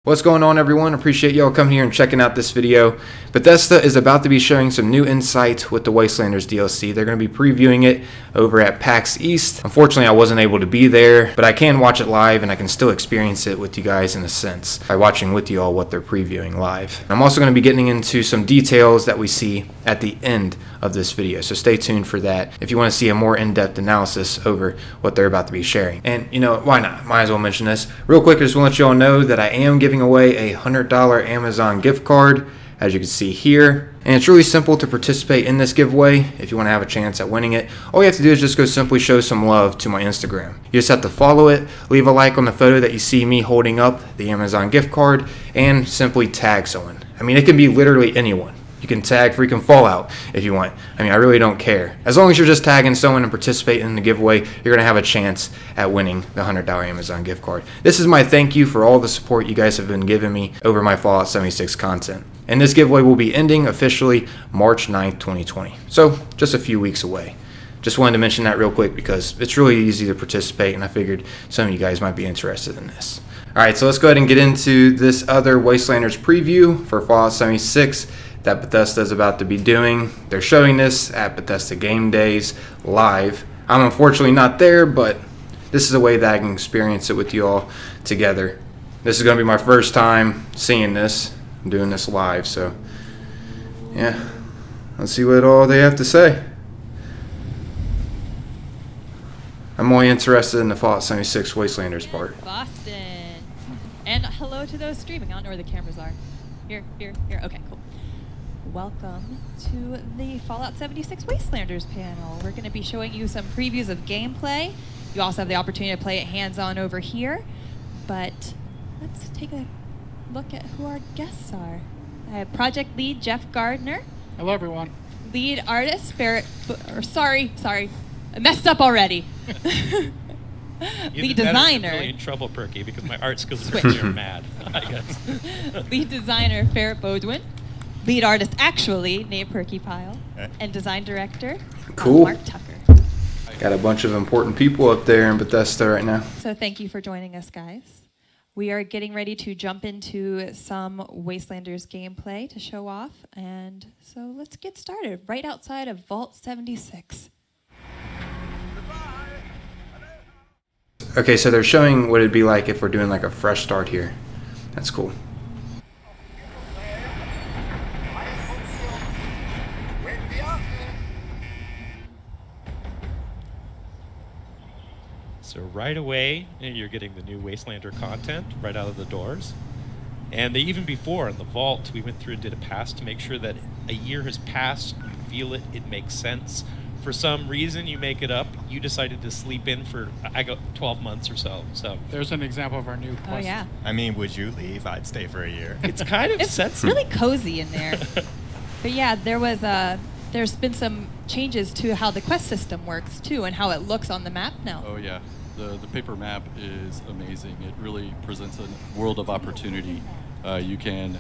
What's going on, everyone? Appreciate y'all coming here and checking out this video. Bethesda is about to be sharing some new insight with the Wastelanders DLC. They're going to be previewing it over at PAX East. Unfortunately, I wasn't able to be there, but I can watch it live and I can still experience it with you guys in a sense by watching with you all what they're previewing live. I'm also going to be getting into some details that we see at the end of this video, so stay tuned for that if you want to see a more in-depth analysis over what they're about to be sharing. And you know, why not? Might as well mention this real quick. I just want to let you all know that I am giving away a $100 Amazon gift card, as you can see here, and it's really simple to participate in this giveaway. If you want to have a chance at winning it, all you have to do is just go simply show some love to my Instagram. You just have to follow it, leave a like on the photo that you see me holding up the Amazon gift card, and simply tag someone. I mean, it can be literally anyone. You can tag freaking Fallout if you want. I mean, I really don't care. As long as you're just tagging someone and participating in the giveaway, you're going to have a chance at winning the $100 Amazon gift card. This is my thank you for all the support you guys have been giving me over my Fallout 76 content. And this giveaway will be ending officially March 9th, 2020. So, just a few weeks away. Just wanted to mention that real quick because it's really easy to participate, and I figured some of you guys might be interested in this. Alright, so let's go ahead and get into this other Wastelanders preview for Fallout 76 that Bethesda is about to be doing. They're showing this at Bethesda Game Days live. I'm unfortunately not there, but this is a way that I can experience it with you all together. This is going to be my first time seeing this, doing this live, so yeah, let's see what all they have to say. I'm only interested in the Fallout 76 Wastelanders part. Boston. And hello to those streaming. I don't know where the cameras are. Here. Okay, cool. Welcome to the Fallout 76 Wastelanders panel. We're going to be showing you some previews of gameplay. You also have the opportunity to play it hands-on over here. But let's take a look at who our guests are. I have project lead Jeff Gardner. Hello, everyone. Lead artist sorry, I messed up already. Lead designer. I'm really in trouble, Perky, because my art skills are mad, I guess. Lead designer Ferret Bodwin. Lead artist, actually, Nate Perky Pyle. And design director, Cool. Mark Tucker. Got a bunch of important people up there in Bethesda right now. So thank you for joining us, guys. We are getting ready to jump into some Wastelanders gameplay to show off. And so let's get started right outside of Vault 76. Okay, so they're showing what it'd be like if we're doing like a fresh start here. That's cool. So right away, you're getting the new Wastelander content right out of the doors. And even before, in the vault, we went through and did a pass to make sure that a year has passed, you feel it, it makes sense. For some reason, you make it up. You decided to sleep in for, 12 months or so. So there's an example of our new quest. Oh, yeah. I mean, would you leave? I'd stay for a year. It's kind of It's really cozy in there. But yeah, there's been some changes to how the quest system works, too, and how it looks on the map now. Oh, yeah. The paper map is amazing. It really presents a world of opportunity. You can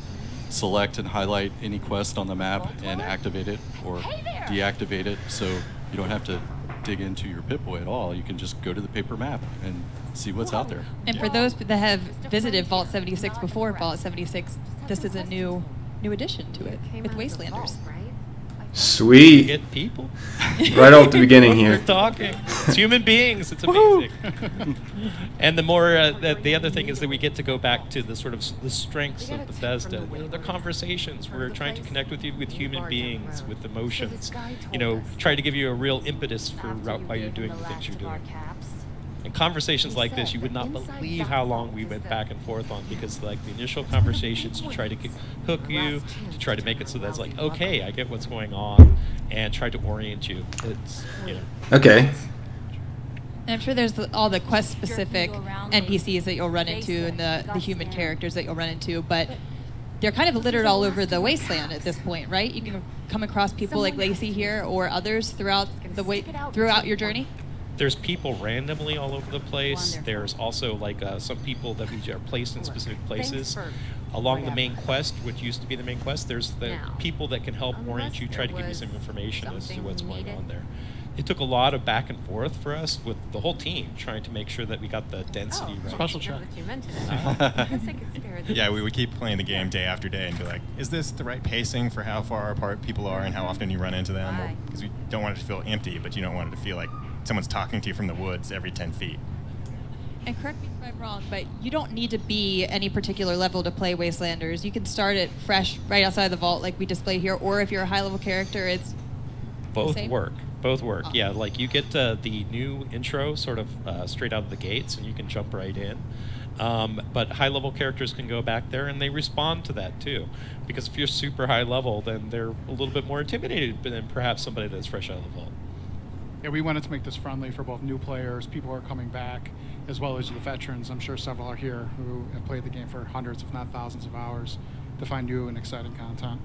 select and highlight any quest on the map and activate it or deactivate it, so you don't have to dig into your Pip-Boy at all. You can just go to the paper map and see what's out there. And for those that have visited Vault 76 before Vault 76, this is a new addition to it with Wastelanders. Sweet. get people. Right off the beginning here. They're talking. It's human beings. It's amazing. And the more, the other thing is that we get to go back to the sort of the strengths of Bethesda. You know, the conversations. We're trying to connect with you, with human beings, with emotions. You know, try to give you a real impetus for why you're doing the things you're doing. And conversations like this, you would not believe how long we went back and forth on, because like the initial conversations to try to hook you, to try to make it so that's like, okay, I get what's going on, and try to orient you. It's, you know. Okay. And I'm sure there's all the quest-specific NPCs that you'll run into and the human characters that you'll run into, but they're kind of littered all over the wasteland at this point, right? You can come across people like Lacey here or others throughout your journey. There's people randomly all over the place. Wonderful. There's also like some people that we are placed in specific places. Along the main quest, which used to be the main quest, there's the people that can help orient you, try to give you some information as to what's going on there. It took a lot of back and forth for us with the whole team trying to make sure that we got the density right. Special check. You mentioned it. I guess I could spare the Yeah, we would keep playing the game day after day and be like, is this the right pacing for how far apart people are and how often you run into them? Because we don't want it to feel empty, but you don't want it to feel like someone's talking to you from the woods every 10 feet. And correct me if I'm wrong, but you don't need to be any particular level to play Wastelanders. You can start it fresh right outside the vault like we display here, or if you're a high-level character, it's Both same? work. Both work. Oh. Yeah, like you get the new intro sort of straight out of the gates, and you can jump right in. But high-level characters can go back there, and they respond to that too. Because if you're super high level, then they're a little bit more intimidated than perhaps somebody that's fresh out of the vault. Yeah, we wanted to make this friendly for both new players, people who are coming back, as well as the veterans. I'm sure several are here who have played the game for hundreds, if not thousands of hours, to find new and exciting content.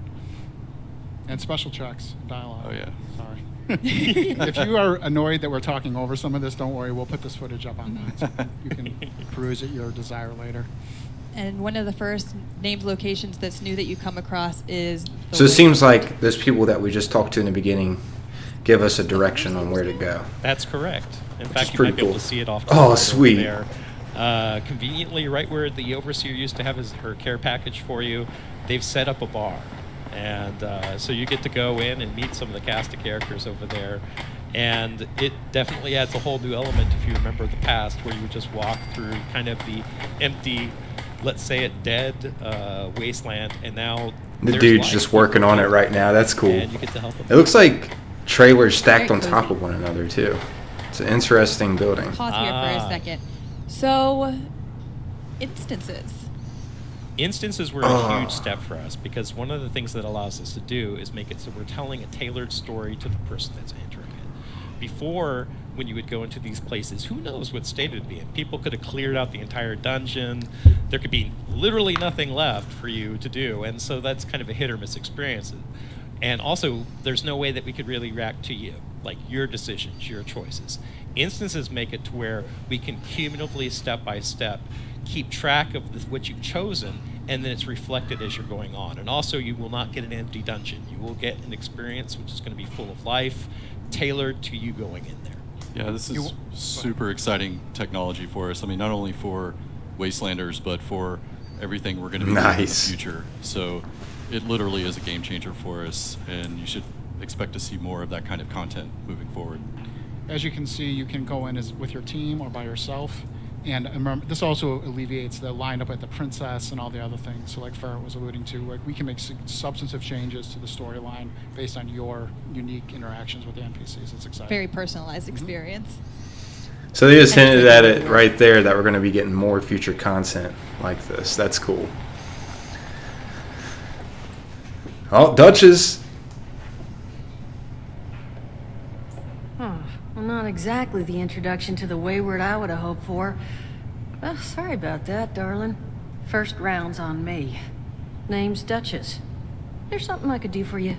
And special checks, dialogue. Oh, yeah. Sorry. If you are annoyed that we're talking over some of this, don't worry. We'll put this footage up online so you can peruse at your desire later. and one of the first named locations that's new that you come across is. The So it seems like those people that we just talked to in the beginning give us a direction on where to go. That's correct. In Which is fact, you pretty might be able cool. to see it off. Oh, over sweet. There. Conveniently, right where the overseer used to have her care package for you, they've set up a bar, and so you get to go in and meet some of the cast of characters over there. And it definitely adds a whole new element if you remember the past, where you would just walk through kind of the empty, let's say it dead wasteland, and now The there's dude's life. just working on it right now. That's cool. And you get to help him. It looks like trailers stacked Very on top cozy. of one another too. It's an interesting building. Pause here for Ah. a second. So, instances. Instances were a huge step for us, because one of the things that allows us to do is make it so we're telling a tailored story to the person that's entering it. Before, when you would go into these places, who knows what state it would be in? People could have cleared out the entire dungeon. There could be literally nothing left for you to do, and so that's kind of a hit or miss experience. And also, there's no way that we could really react to you, like your decisions, your choices. Instances make it to where we can cumulatively, step by step, keep track of what you've chosen, and then it's reflected as you're going on. And also, you will not get an empty dungeon. You will get an experience which is going to be full of life, tailored to you going in there. Yeah, this is super exciting technology for us. I mean, not only for Wastelanders, but for everything we're going to be doing in the Nice. future. So it literally is a game changer for us, and you should expect to see more of that kind of content moving forward. As you can see, you can go in as with your team or by yourself. And remember, this also alleviates the lineup at the princess and all the other things. So like Farrah was alluding to, like we can make substantive changes to the storyline based on your unique interactions with the NPCs. It's exciting. Very personalized experience. So they just hinted at it right there that we're going to be getting more future content like this. That's cool. Oh, Duchess. Well, not exactly the introduction to the Wayward I would have hoped for. Well, sorry about that, darling. First round's on me. Name's Duchess. There's something I could do for you.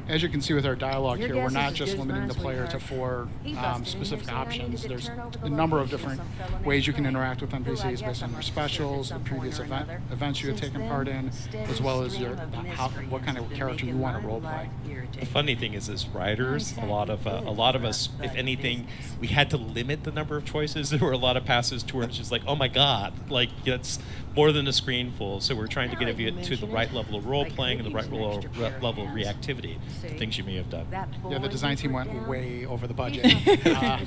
As you can see with our dialogue Your here, we're guess not is just as good as limiting mine, the player to sweetheart. 4 He busted in specific here, so I needed options. to There's turn over the a number of location to different some fellow named ways you can Frank, interact with who I NPCs guess based I on your must have shared at specials, the some previous point or another. events you had Since taken then, part in, steady as well as stream your of what kind of mysteries character you been want to making my roleplay. life irritating. The funny thing is, as writers, a lot of us, if anything, we had to limit the number of choices. There were a lot of passes to where it's just like, oh my god, like it's more than a screen full. So we're trying to get you to the right level of role playing and the right level of reactivity to things you may have done. Yeah, the design team went way over the budget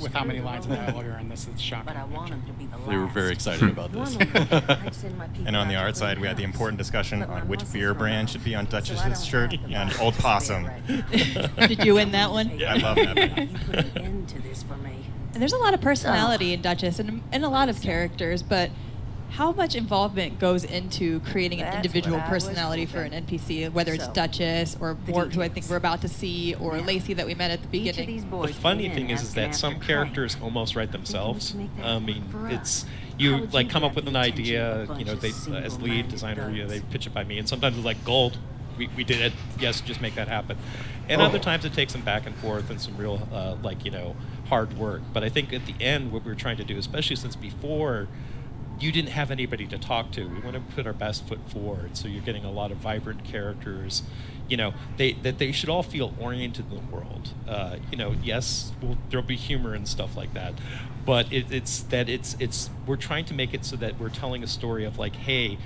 with how many lines of dialogue are in this. It's shocking. But I want him to be the last. They were very excited about this. And on the art side, we had the important discussion on which beer brand should be on Duchess's shirt and Old Possum. Did you win that one? I love that band. You put an end to this for me. And there's a lot of personality in Duchess and a lot of characters, but how much involvement goes into creating an That's individual what I was personality for an hoping. NPC, whether it's So, Duchess or the Mort, who I think details. we're about to see, or Now, Lacey that we met at the Each of these beginning? boys The funny came in thing is asking that some after characters Frank. almost write Thinking we themselves. could make that I mean, for it's us. How you would like you come up grab with the an attention of a idea. bunch You know, of they as lead single-minded designer, you know, they thugs? pitch it by me, and sometimes it's like gold. We did it. Yes, just make that happen. And other times it takes some back and forth and some real hard work. But I think at the end, what we're trying to do, especially since before, you didn't have anybody to talk to. We want to put our best foot forward, so you're getting a lot of vibrant characters. You know, they should all feel oriented in the world. You know, yes, there'll be humor and stuff like that, but we're trying to make it so that we're telling a story of like, hey,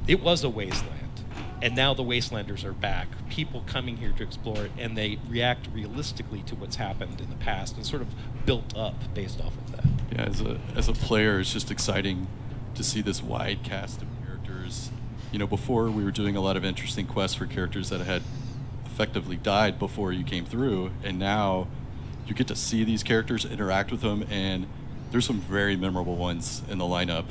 it was a wasteland, and now the Wastelanders are back. People coming here to explore it, and they react realistically to what's happened in the past, and sort of built up based off of that. Yeah, as a player, it's just exciting to see this wide cast of characters. You know, before we were doing a lot of interesting quests for characters that had effectively died before you came through, and now you get to see these characters, interact with them, and there's some very memorable ones in the lineup.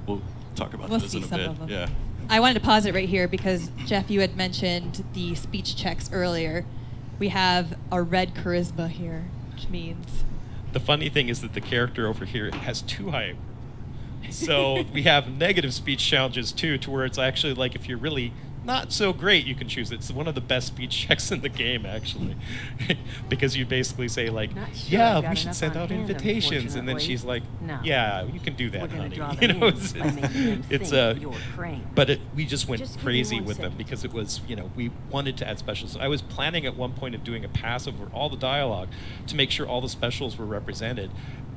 We'll talk about those in a bit. Yeah. I wanted to pause it right here because, Jeff, you had mentioned the speech checks earlier. We have a red charisma here, which means... The funny thing is that the character over here has too high. So we have negative speech challenges too, to where it's actually like if you're really not so great, you can choose it. It's one of the best speech checks in the game, actually, because you basically say like, "Yeah, we should send out invitations," and then she's like, "Yeah, you can do that, honey." You know, but we just went crazy with them because it was, you know, we wanted to add specials. I was planning at one point of doing a pass over all the dialogue to make sure all the specials were represented.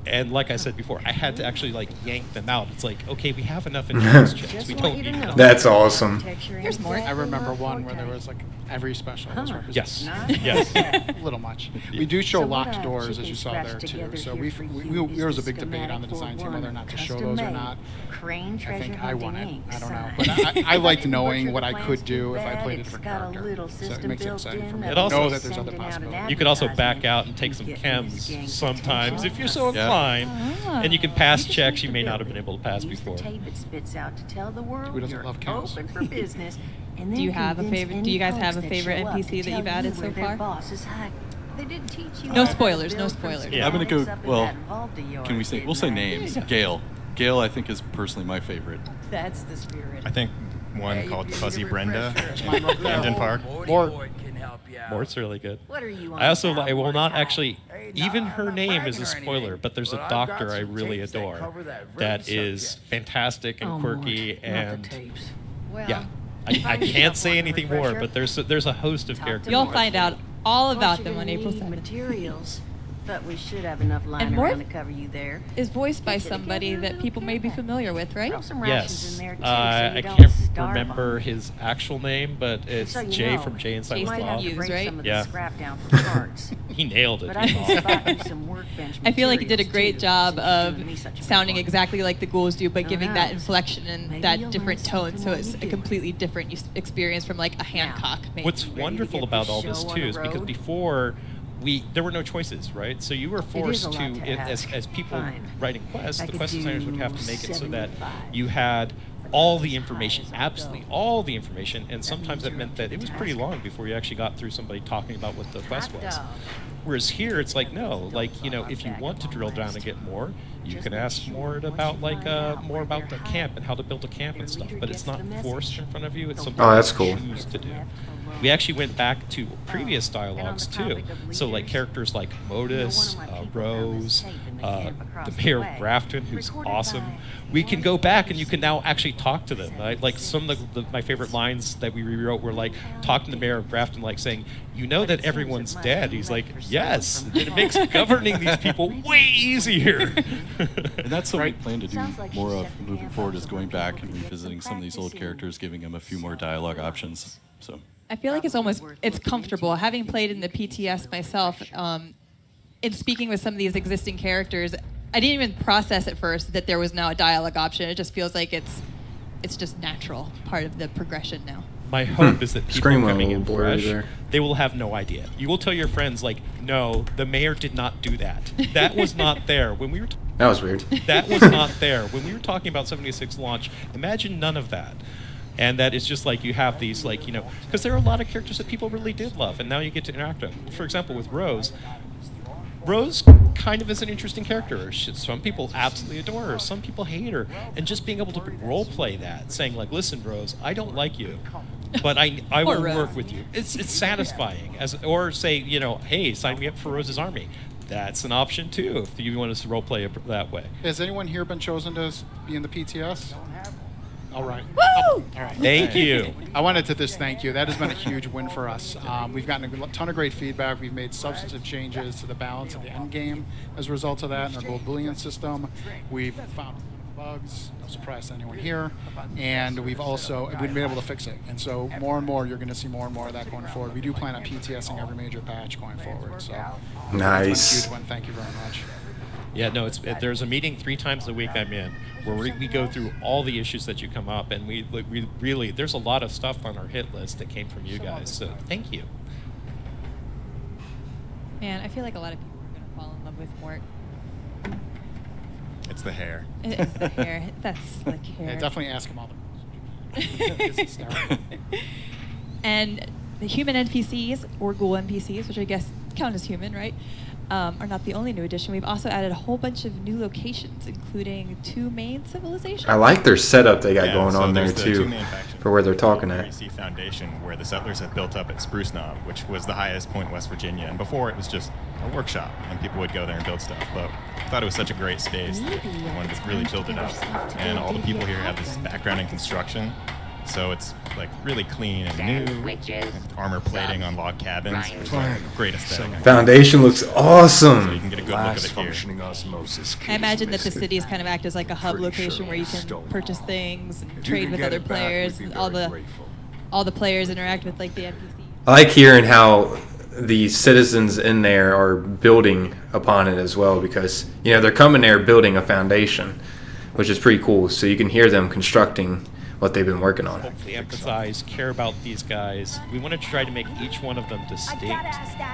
And like I said before, I had to actually like yank them out. It's like, okay, we have enough endurance checks. We don't need them. That's awesome. Here's more. I remember one where there was like every special was represented. Yes. Yes. A little much. We do show locked doors, as you saw there too. So there was a big debate on the design team whether or not to show those or not. I think I won it. I don't know. But I liked knowing what I could do if I played a different character. So it makes it exciting for me to know that there's other possibilities. You could also back out and take some chems sometimes if you're so inclined. And you can pass checks you may not have been able to pass before. Who doesn't love chems? Do you have a favorite? Do you guys have a favorite NPC that you've added so far? No spoilers. No spoilers. Yeah. I'm gonna go. Well, can we say? We'll say names. Gale. Gale, I think, is personally my favorite. That's the spirit. I think one called Fuzzy Brenda in Camden Park. Mort's really good. What are you on I also about, I will not Mordecai? actually, even her name is a spoiler, but there's a doctor I really adore that is fantastic and quirky, and yeah, I can't say anything more, but there's a host of characters. You'll find out all about them on April 7th. Materials, but we should have enough lying And around Mort to cover you there. is voiced by somebody that people may be familiar with, right? Throw some rations Yes, in there too, so I you don't can't starve remember on. his actual name, but it's So you Jay know, from Jay and Jay Silent might have Bob. to break right? some of Yeah. the scrap down for parts. He nailed it. But I can spot you some workbench I feel like you did a materials, great too, job since you're of doing me such a sounding favor. exactly like the ghouls do, but Who giving that knows? inflection and Maybe that you'll different learn tone, something so while it's you a do. completely different experience from like a Hancock. Maybe. What's Ready to wonderful get about this all this show on too the is because road? before there were no choices, right? So you were is a forced lot to, to ask. as people Fine. writing quests, I the could quest designers would do have to make it so that 75. you had all the information, absolutely all the information, and sometimes that meant that it was pretty long before you actually got through somebody talking about what the quest was. Whereas here, it's like, no, like, you know, if you want to drill down and get more, you can ask more about, like, more about the camp and how to build a camp and stuff, but it's not forced in front of you, it's something Oh, that's you cool. choose to do. We actually went back to previous dialogues, too. So, like, characters like Modus, Rose, the Mayor of Grafton, who's awesome. We can go back and you can now actually talk to them. Right? Like, some of my favorite lines that we rewrote were, like, talking to the Mayor of Grafton, like, saying, you know that everyone's dead. He's like, yes. And it makes governing these people way easier. And that's what we plan to do Sounds like more she's of definitely moving have forward, is some going back work and to get revisiting some some of these old practice characters, giving them a few more dialogue options. So. I feel like it's comfortable. Having played in the PTS myself, in speaking with some of these existing characters, I didn't even process at first that there was now a dialogue option. It just feels like it's just natural part of the progression now. My hope is that people Screen went a coming in little blurry fresh, there. they will have no idea. You will tell your friends, like, no, the mayor did not do that. That was not there. When we were That was weird. that was not there. When we were talking about 76 launch, imagine none of that. And that it's just like you have these, like, you know, because there are a lot of characters that people really did love, and now you get to interact with them. For example, with Rose. Rose kind of is an interesting character. Some people absolutely adore her. Some people hate her. And just being able to role play that, saying like, listen, Rose, I don't like you, but I will Rose. work with you. It's satisfying. Or say, you know, hey, sign me up for Rose's army. That's an option too, if you want us to role play it that way. Has anyone here been chosen to be in the PTS? All right. Woo! All right. Thank you. I wanted to just thank you. That has been a huge win for us. We've gotten a ton of great feedback. We've made substantive changes to the balance of the end game as a result of that in our gold bullion system. We've found bugs, no surprise to anyone here, and we've been able to fix it. And so more and more, you're going to see more and more of that going forward. We do plan on PTSing every major patch going forward. So Nice. That's been a huge win. Thank you very much. Yeah, no, there's a meeting 3 times a week I'm in where we go through all the issues that you come up, and we really, there's a lot of stuff on our hit list that came from you guys, so thank you. Man, I feel like a lot of people are going to fall in love with Mort. It's the hair. It's the hair. That's slick hair. Yeah, definitely ask him all the questions. It's hysterical. And the human NPCs, or ghoul NPCs, which I guess count as human, right, are not the only new addition. We've also added a whole bunch of new locations, including 2 main civilizations. I like their setup they got Yeah, going so on there there's the 2 too, main factions. for where they're talking The at. Greasy Foundation, where the settlers have built up at Spruce Knob, which was the highest point in West Virginia. And before it was just a workshop, and people would go there and build stuff. But I thought it was such a great space that I wanted to really build it up. And all the people here have this background in construction, so it's like really clean and new. With armor plating on log cabins. It's like a great aesthetic. Foundation looks So you awesome. can get a good look at it here. I imagine that the cities kind of act as like a hub location where you can purchase things and trade with other players. And all the players interact with like the NPCs. I like hearing how the citizens in there are building upon it as well, because they're coming there building a foundation, which is pretty cool. So you can hear them constructing what they've been working on. Hopefully empathize, care about these guys. We want to try to make each one of them distinct.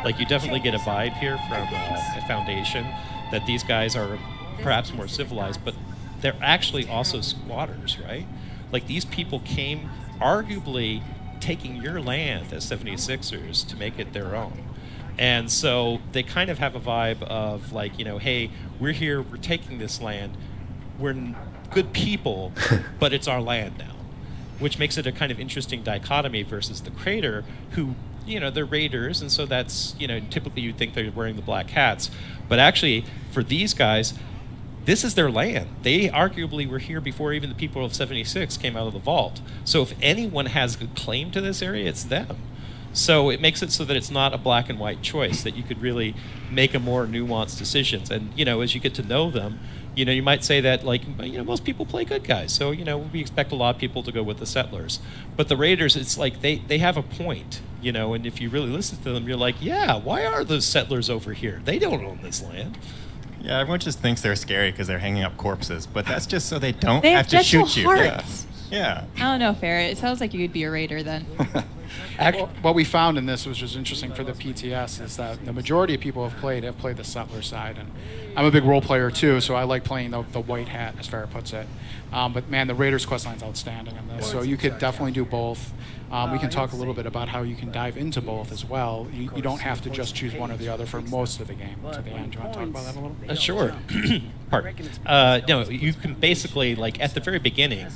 Like, you definitely get a vibe here from a Foundation that these guys are perhaps more civilized, but they're actually also squatters, right? Like, these people came arguably taking your land as 76ers to make it their own. And so they kind of have a vibe of like, hey, we're here, we're taking this land, we're good people, but it's our land now. Which makes it a kind of interesting dichotomy versus the Crater, who, they're raiders, and so that's, typically you'd think they're wearing the black hats. But actually, for these guys, this is their land. They arguably were here before even the people of 76 came out of the vault. So if anyone has a claim to this area, it's them. So it makes it so that it's not a black and white choice, that you could really make a more nuanced decisions. And, as you get to know them, you might say that, like, most people play good guys. So, we expect a lot of people to go with the settlers. But the raiders, it's like they have a point, and if you really listen to them, you're like, yeah, why are those settlers over here? They don't own this land. Yeah, everyone just thinks they're scary because they're hanging up corpses, but that's just so they don't They have to gentle shoot you. hearts. Yeah. I don't know, Farrah. It sounds like you'd be a raider then. Well, what we found in this, which was interesting for the PTS, is that the majority of people have played the settler side, and I'm a big role player too, so I like playing the white hat, as Farrah puts it. But man, the Raiders questline's outstanding in this, so you could definitely do both. We can talk a little bit about how you can dive into both as well. You don't have to just choose one or the other for most of the game to the end. Do you want to talk about that a little? Sure. Pardon. No, you can basically, like, at the very beginning,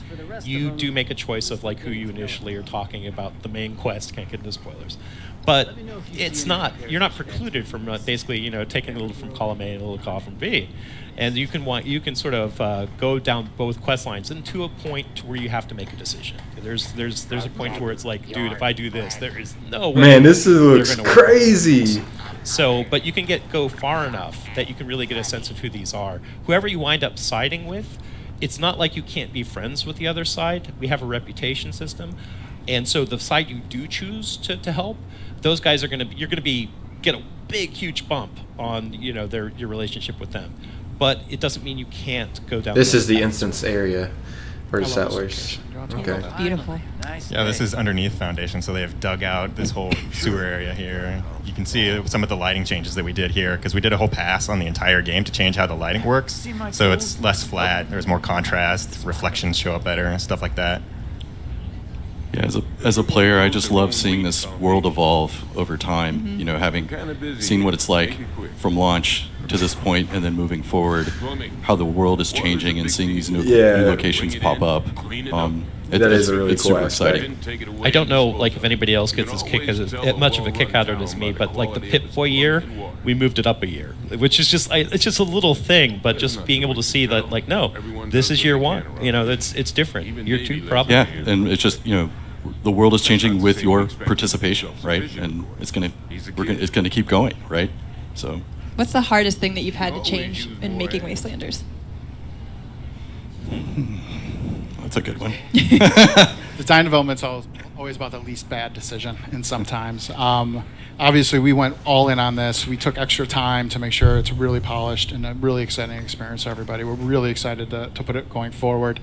you do make a choice of, like, who you initially are talking about. The main quest, can't get into spoilers. But it's not, you're not precluded from basically, taking a little from column A and a little call from B. And you can sort of go down both quest lines and to a point to where you have to make a decision. There's a point to where it's like, dude, if I do this, there is no way. Man, this looks crazy. So, but you can go far enough that you can really get a sense of who these are. Whoever you wind up siding with, it's not like you can't be friends with the other side. We have a reputation system. And so the side you do choose to help, those guys you're going to get a big, huge bump on, your relationship with them. But it doesn't mean you can't go down. This is the instance area for the settlers. Okay. Beautiful. Yeah, this is underneath Foundation, so they have dug out this whole sewer area here. You can see some of the lighting changes that we did here, because we did a whole pass on the entire game to change how the lighting works. So it's less flat, there's more contrast, reflections show up better, and stuff like that. Yeah, as a player, I just love seeing this world evolve over time. Having seen what it's like from launch to this point and then moving forward, how the world is changing and seeing these new locations pop up. That is a really it's cool super aspect. exciting. I don't know, like, if anybody else gets as much of a kick out of it as me, but like the Pip-Boy year, we moved it up a year, which is just it's just a little thing, but just being able to see that, like, no, this is year one. You know, it's different. Year two, probably. Yeah, and it's just, you know, the world is changing with your participation, right? And it's gonna keep going, right? So. What's the hardest thing that you've had to change in making Wastelanders? That's a good one. Design development's always about the least bad decision, and sometimes. Obviously, we went all in on this. We took extra time to make sure it's really polished and a really exciting experience for everybody. We're really excited to put it going forward.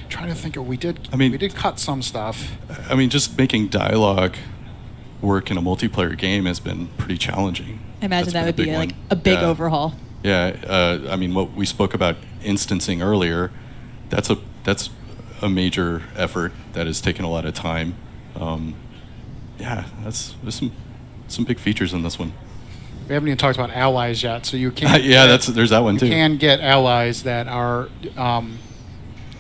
Trying to think of, we did cut some stuff. I mean, just making dialogue work in a multiplayer game has been pretty challenging. I imagine that would be one. like a big overhaul. Yeah, I mean, what we spoke about instancing earlier, that's a major effort that has taken a lot of time. There's some big features in this one. We haven't even talked about allies yet, so you can. There's that one too. You can get allies that are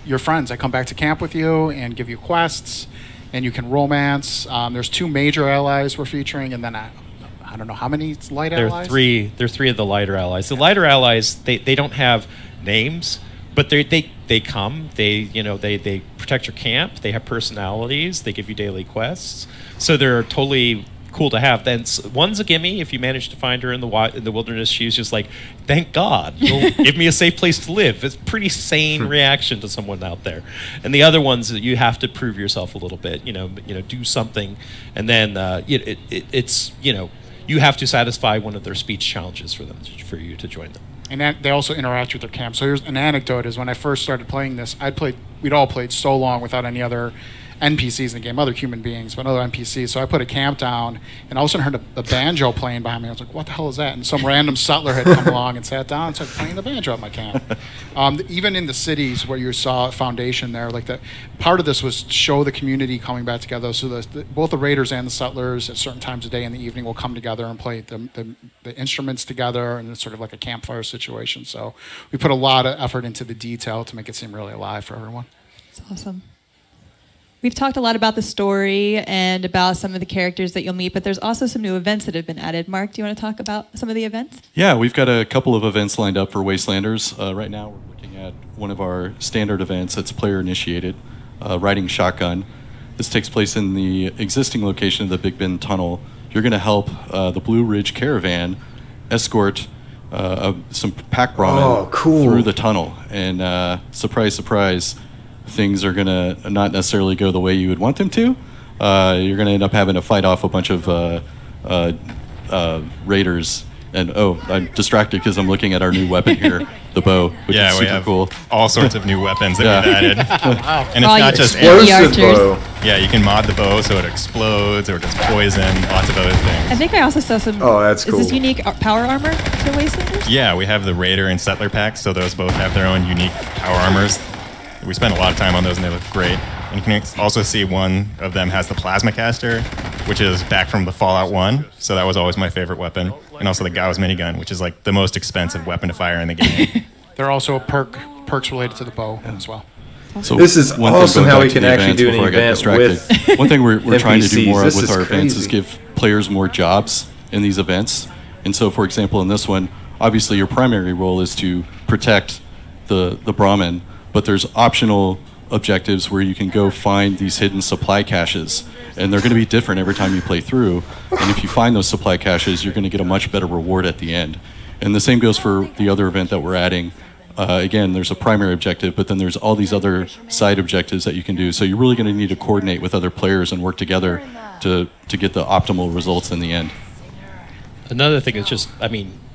your friends that come back to camp with you and give you quests, and you can romance. There's 2 major allies we're featuring, and then I don't know how many light allies. There are 3 of the lighter allies. The lighter allies, they don't have names, but they come. They protect your camp. They have personalities. They give you daily quests. So they're totally cool to have. Then one's a gimme. If you manage to find her in the wilderness, she's just like, thank God, you'll give me a safe place to live. It's a pretty sane reaction to someone out there. And the other ones, you have to prove yourself a little bit. Do something, and then it's you have to satisfy one of their speech challenges for you to join them. And they also interact with their camp. So here's an anecdote: is when I first started playing this, we'd all played so long without any other NPCs in the game, other human beings, but other NPCs. So I put a camp down, and all of a sudden heard a banjo playing behind me. I was like, what the hell is that? And some random settler had come along and sat down and started playing the banjo at my camp. Even in the cities where you saw Foundation there, like part of this was to show the community coming back together. So both the raiders and the settlers at certain times of day in the evening will come together and play the instruments together, and it's sort of like a campfire situation. So we put a lot of effort into the detail to make it seem really alive for everyone. It's awesome. We've talked a lot about the story and about some of the characters that you'll meet, but there's also some new events that have been added. Mark, do you want to talk about some of the events? Yeah, we've got a couple of events lined up for Wastelanders. Right now we're looking at one of our standard events that's player-initiated, riding shotgun. This takes place in the existing location of the Big Bend Tunnel. You're going to help the Blue Ridge Caravan escort some pack Brahmin through the tunnel. And surprise, surprise, things are going to not necessarily go the way you would want them to. You're going to end up having to fight off a bunch of raiders. And I'm distracted because I'm looking at our new weapon here, the bow, which is super cool. All sorts of new weapons that we've added. Wow. And it's not just explosive bow. Yeah, you can mod the bow so it explodes or does poison, lots of other things. I think I also saw some. Oh, that's cool. Is this unique power armor to Wastelanders? Yeah, we have the Raider and Settler packs, so those both have their own unique power armors. We spent a lot of time on those, and they look great. And you can also see one of them has the plasma caster, which is back from the Fallout 1. So that was always my favorite weapon. And also the Gauss minigun, which is like the most expensive weapon to fire in the game. There are also perks related to the bow as well. So this is awesome how we can actually do an event with one thing we're trying to do more NPCs. with our events is give players more jobs in these events. And so, for example, in this one, obviously your primary role is to protect the Brahmin, but there's optional objectives where you can go find these hidden supply caches, and they're going to be different every time you play through. And if you find those supply caches, you're going to get a much better reward at the end. And the same goes for the other event that we're adding. Again, there's a primary objective, but then there's all these other side objectives that you can do. So you're really going to need to coordinate with other players and work together to get the optimal results in the end. Another thing is just,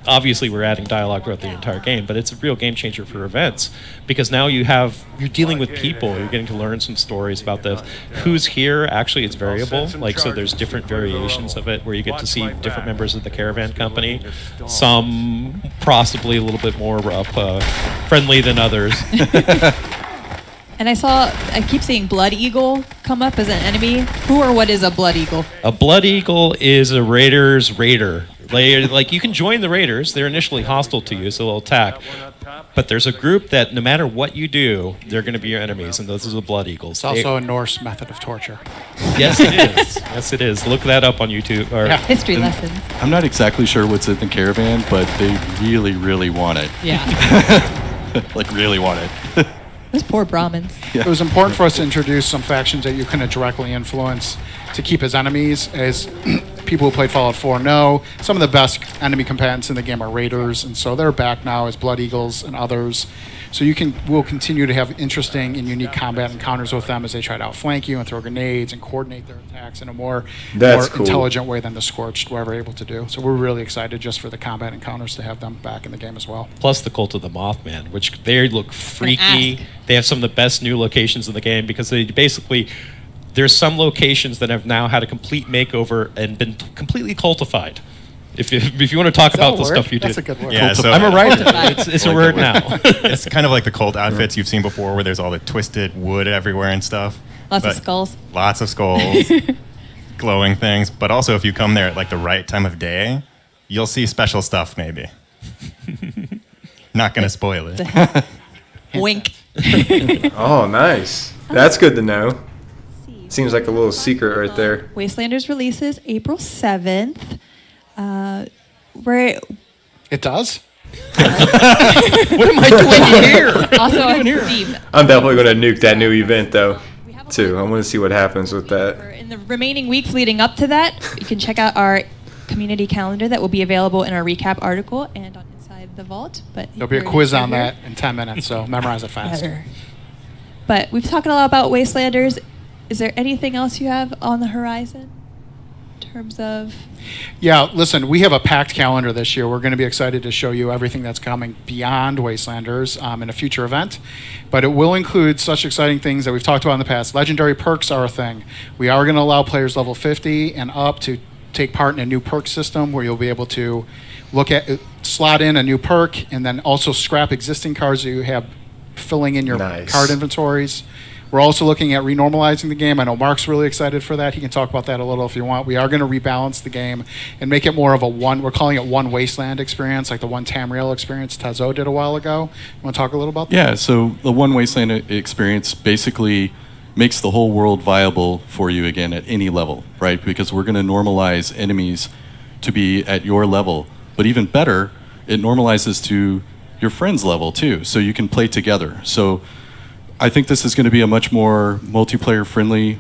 obviously we're adding dialogue throughout the entire game, but it's a real game changer for events because now you're dealing with people. You're getting to learn some stories about who's here. Actually, it's variable. So there's different variations of it where you get to see different members of the caravan company. Some possibly a little bit more friendly than others. And I keep seeing Blood Eagle come up as an enemy. Who or what is a Blood Eagle? A Blood Eagle is a raider's raider. Like you can join the raiders. They're initially hostile to you, so they'll attack. But there's a group that no matter what you do, they're going to be your enemies, and those are the Blood Eagles. It's also a Norse method of torture. Yes, it is. Yes, it is. Look that up on YouTube. Or History lessons. I'm not exactly sure what's in the caravan, but they really, really want it. Yeah. Like, really want it. Those poor Brahmins. It was important for us to introduce some factions that you couldn't directly influence to keep as enemies. As people who played Fallout 4 know, some of the best enemy combatants in the game are raiders, and so they're back now as Blood Eagles and others. So we'll continue to have interesting and unique combat encounters with them as they try to outflank you and throw grenades and coordinate their attacks in a more Cool. intelligent way than the Scorched were ever able to do. So we're really excited just for the combat encounters to have them back in the game as well. Plus the Cult of the Mothman, which they look freaky. They have some of the best new locations in the game because they basically... There's some locations that have now had a complete makeover and been completely cultified. If you want to talk about the stuff you did. That's a good word. Yeah, so I'm a writer. It's a word now. It's kind of like the cult outfits you've seen before where there's all the twisted wood everywhere and stuff. Lots of skulls. Lots of skulls, glowing things. But also if you come there at like the right time of day, you'll see special stuff maybe. Not going to spoil it. Wink. Oh, nice. That's good to know. Seems like a little secret right there. Wastelanders releases April 7th. Where It does? What am I doing here? also on Steam. I'm definitely going to nuke that new event, though, too. I want to see what happens with that. In the remaining weeks leading up to that, you can check out our community calendar that will be available in our recap article and on Inside the Vault. But There'll be a quiz on that in 10 minutes, so memorize it fast. But we've talked a lot about Wastelanders. Is there anything else you have on the horizon in terms of... Yeah, listen, we have a packed calendar this year. We're going to be excited to show you everything that's coming beyond Wastelanders in a future event. But it will include such exciting things that we've talked about in the past. Legendary perks are a thing. We are going to allow players level 50 and up to take part in a new perk system where you'll be able to slot in a new perk and then also scrap existing cards that you have filling in your card inventories. We're also looking at renormalizing the game. I know Mark's really excited for that. He can talk about that a little if you want. We are going to rebalance the game and make it more of we're calling it one Wasteland experience, like the one Tamriel experience Tezo did a while ago. You want to talk a little about that? Yeah, so the one Wasteland experience basically makes the whole world viable for you again at any level, right? Because we're going to normalize enemies to be at your level. But even better, it normalizes to your friend's level too, so you can play together. So I think this is going to be a much more multiplayer-friendly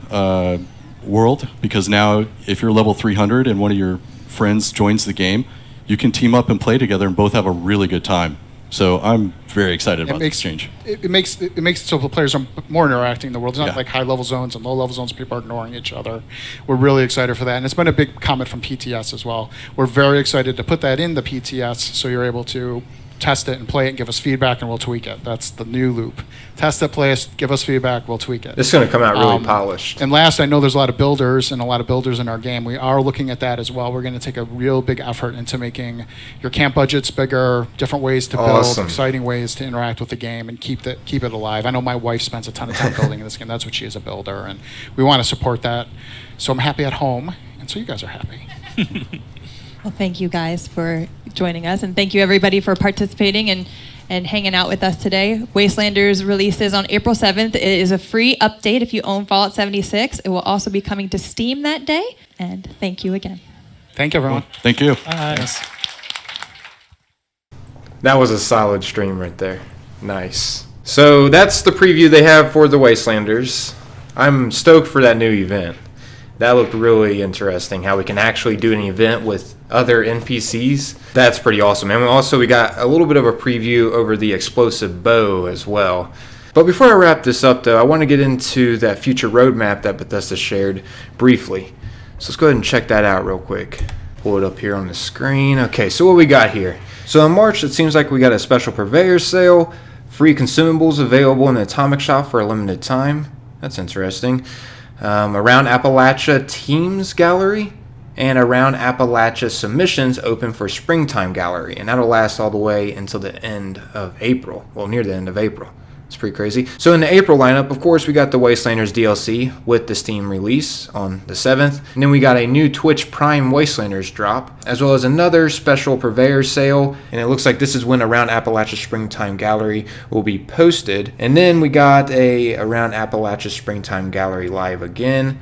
world because now if you're level 300 and one of your friends joins the game, you can team up and play together and both have a really good time. So I'm very excited about this change. It makes it so the players are more interacting in the world. It's not like high-level zones and low-level zones. People are ignoring each other. We're really excited for that. And it's been a big comment from PTS as well. We're very excited to put that in the PTS so you're able to test it and play it and give us feedback and we'll tweak it. That's the new loop. Test it, play it, give us feedback, we'll tweak it. This is going to come out really polished. And last, I know there's a lot of builders in our game. We are looking at that as well. We're going to take a real big effort into making your camp budgets bigger, different ways to build, exciting ways to interact with the game and keep it alive. I know my wife spends a ton of time building in this game. That's what she is, a builder, and we want to support that. So I'm happy at home, and so you guys are happy. Well, thank you guys for joining us, and thank you everybody for participating and hanging out with us today. Wastelanders releases on April 7th. It is a free update if you own Fallout 76. It will also be coming to Steam that day, and thank you again. Thank you, everyone. Thank you. Yes. That was a solid stream right there. Nice. So that's the preview they have for the Wastelanders. I'm stoked for that new event. That looked really interesting, how we can actually do an event with other NPCs. That's pretty awesome. And we got a little bit of a preview over the explosive bow as well. But before I wrap this up, though, I want to get into that future roadmap that Bethesda shared briefly. So let's go ahead and check that out real quick. Pull it up here on the screen. Okay, so what we got here. So in March, it seems like we got a special purveyor sale, free consumables available in the Atomic Shop for a limited time. That's interesting. Around Appalachia Teams Gallery and Around Appalachia Submissions open for Springtime Gallery, and that'll last all the way until the end of April. Well, near the end of April. It's pretty crazy. So in the April lineup, of course, we got the Wastelanders DLC with the Steam release on the 7th. And then we got a new Twitch Prime Wastelanders drop, as well as another special Purveyor sale. And it looks like this is when Around Appalachia Springtime Gallery will be posted. And then we got a Around Appalachia Springtime Gallery live again,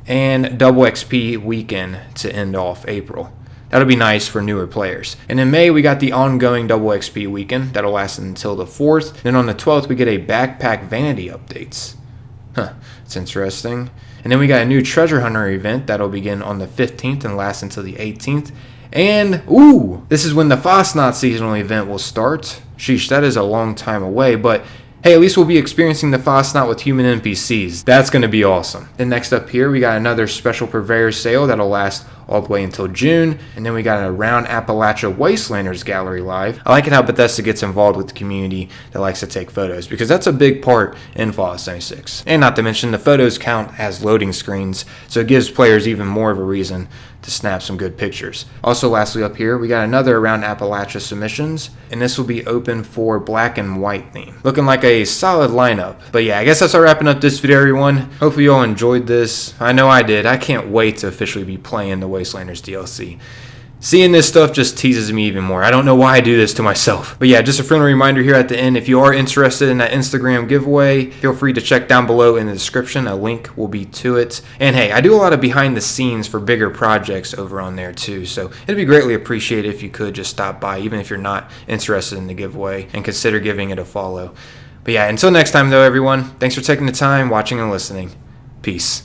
and Double XP weekend to end off April. That'll be nice for newer players. And in May, we got the ongoing Double XP weekend. That'll last until the 4th. Then on the 12th, we get a Backpack Vanity updates. It's interesting. And then we got a new Treasure Hunter event that'll begin on the 15th and last until the 18th. And, ooh, this is when the Fosnaut seasonal event will start. Sheesh, that is a long time away, but hey, at least we'll be experiencing the Fosnaut with human NPCs. That's going to be awesome. Then next up here, we got another special Purveyor sale that'll last all the way until June. And then we got an Around Appalachia Wastelanders Gallery live. I like it how Bethesda gets involved with the community that likes to take photos, because that's a big part in Fallout 76. And not to mention, the photos count as loading screens, so it gives players even more of a reason to snap some good pictures. Also, lastly up here, we got another Around Appalachia submissions, and this will be open for black and white theme. Looking like a solid lineup. But yeah, I guess that's all wrapping up this video, everyone. Hopefully you all enjoyed this. I know I did. I can't wait to officially be playing the Wastelanders DLC. Seeing this stuff just teases me even more. I don't know why I do this to myself. But yeah, just a friendly reminder here at the end, if you are interested in that Instagram giveaway, feel free to check down below in the description. A link will be to it. And hey, I do a lot of behind the scenes for bigger projects over on there too. So it'd be greatly appreciated if you could just stop by, even if you're not interested in the giveaway, and consider giving it a follow. But yeah, until next time though, everyone, thanks for taking the time, watching and listening. Peace.